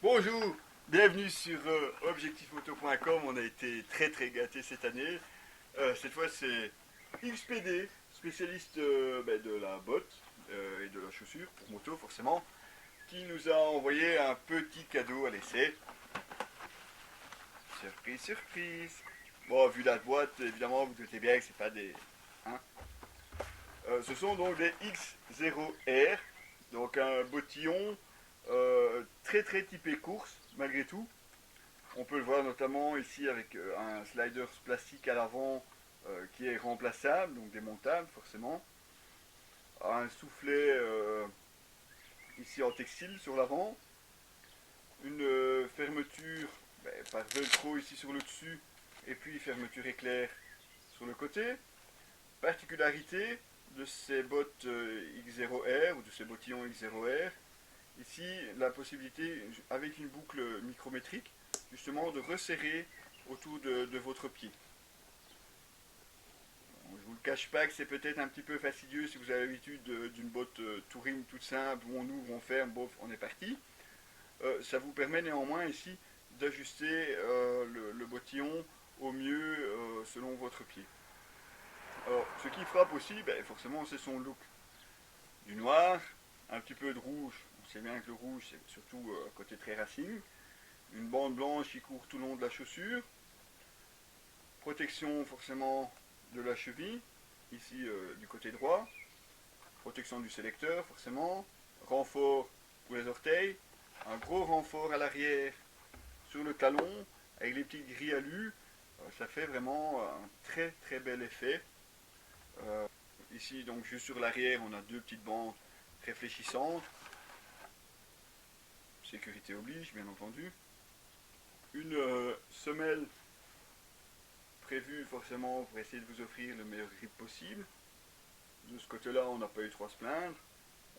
Bonjour, bienvenue sur objectifmoto.com. On a été très gâtés cette année. Cette fois c'est XPD, spécialiste de la botte et de la chaussure pour moto forcément, qui nous a envoyé un petit cadeau à l'essai. Surprise, surprise. Bon, vu la boîte, évidemment, vous doutez bien que c'est pas des... hein. Ce sont donc des X0R, donc un bottillon très typé course malgré tout. On peut le voir notamment ici avec un slider plastique à l'avant qui est remplaçable, donc démontable forcément. Un soufflet ici en textile sur l'avant. Une fermeture par velcro ici sur le dessus et puis fermeture éclair sur le côté. Particularité de ces bottes X0R ou de ces bottillons X0R, ici la possibilité avec une boucle micrométrique justement de resserrer autour de votre pied. Bon, je vous le cache pas que c'est peut-être un petit peu fastidieux si vous avez l'habitude d'une botte touring toute simple où on ouvre, on ferme, bof, on est parti. Ça vous permet néanmoins ici d'ajuster le bottillon au mieux selon votre pied. Alors, ce qui frappe aussi, forcément, c'est son look. Du noir, un petit peu de rouge. On sait bien que le rouge, c'est surtout côté très racing. Une bande blanche qui court tout le long de la chaussure. Protection forcément de la cheville, ici du côté droit. Protection du sélecteur forcément. Renfort pour les orteils. Un gros renfort à l'arrière sur le talon avec les petites grilles alu. Ça fait vraiment un très bel effet. Ici, donc, juste sur l'arrière, on a deux petites bandes réfléchissantes. Sécurité oblige, bien entendu. Une semelle prévue forcément pour essayer de vous offrir le meilleur grip possible. De ce côté-là, on n'a pas eu trop à se plaindre.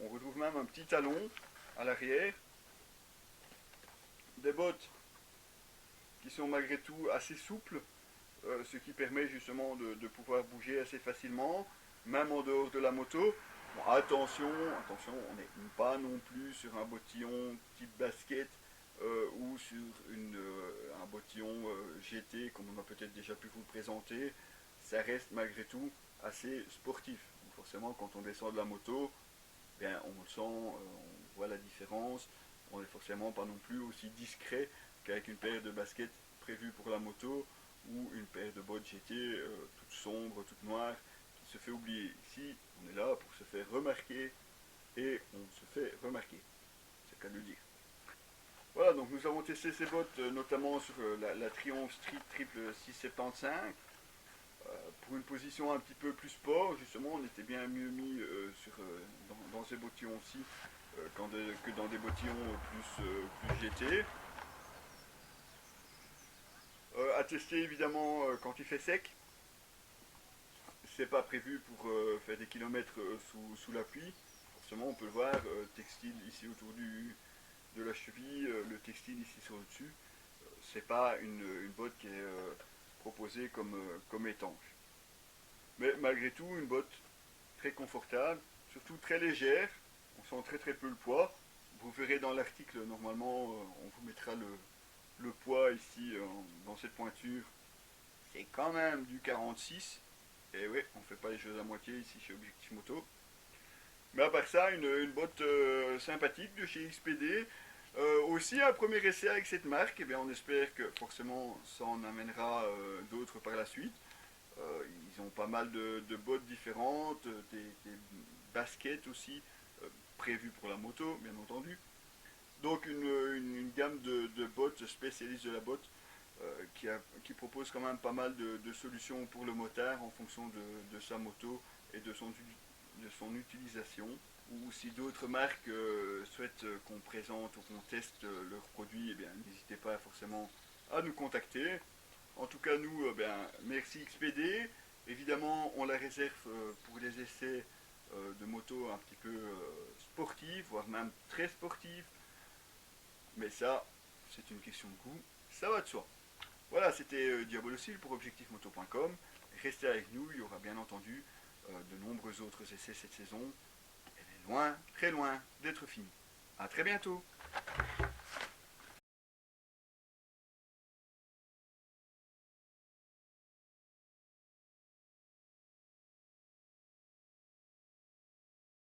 On retrouve même un petit talon à l'arrière. Des bottes qui sont malgré tout assez souples, ce qui permet justement de pouvoir bouger assez facilement, même en dehors de la moto. Bon, attention, on n'est pas non plus sur un bottillon type basket ou sur un bottillon GT comme on a peut-être déjà pu vous le présenter. Ça reste malgré tout assez sportif. Donc forcément, quand on descend de la moto, bien, on le sent, on voit la différence. On n'est forcément pas non plus aussi discret qu'avec une paire de baskets prévue pour la moto ou une paire de bottes GT toute sombre, toute noire, qui se fait oublier. Ici, on est là pour se faire remarquer et on se fait remarquer. C'est qu'à le dire. Voilà, donc nous avons testé ces bottes notamment sur la Triumph Street Triple 675. Pour une position un petit peu plus sport, justement, on était bien mieux mis dans ces bottillons-ci que dans des bottillons plus GT. À tester évidemment quand il fait sec. C'est pas prévu pour faire des kilomètres sous la pluie. Forcément, on peut le voir, textile ici autour de la cheville, le textile ici sur le dessus. C'est pas une botte qui est proposée comme étanche. Mais malgré tout, une botte très confortable, surtout très légère. On sent très peu le poids. Vous verrez dans l'article, normalement, on vous mettra le poids ici dans cette pointure. C'est quand même du 46. Et oui, on ne fait pas les choses à moitié ici chez Objectif Moto. Mais à part ça, une botte sympathique de chez XPD. Aussi un premier essai avec cette marque, et bien on espère que forcément ça en amènera d'autres par la suite. Ils ont pas mal de bottes différentes, des baskets aussi prévues pour la moto, bien entendu. Donc une gamme de bottes spécialistes de la botte qui propose quand même pas mal de solutions pour le motard en fonction de sa moto et de son utilisation. Ou si d'autres marques souhaitent qu'on présente ou qu'on teste leurs produits, eh bien n'hésitez pas forcément à nous contacter. En tout cas, nous, merci XPD. Évidemment, on la réserve pour les essais de moto un petit peu sportifs, voire même très sportifs. Mais ça, c'est une question de goût, ça va de soi. Voilà, c'était Diabolocile pour objectifmoto.com. Restez avec nous, il y aura bien entendu de nombreux autres essais cette saison. Elle est loin, très loin d'être finie. A très bientôt.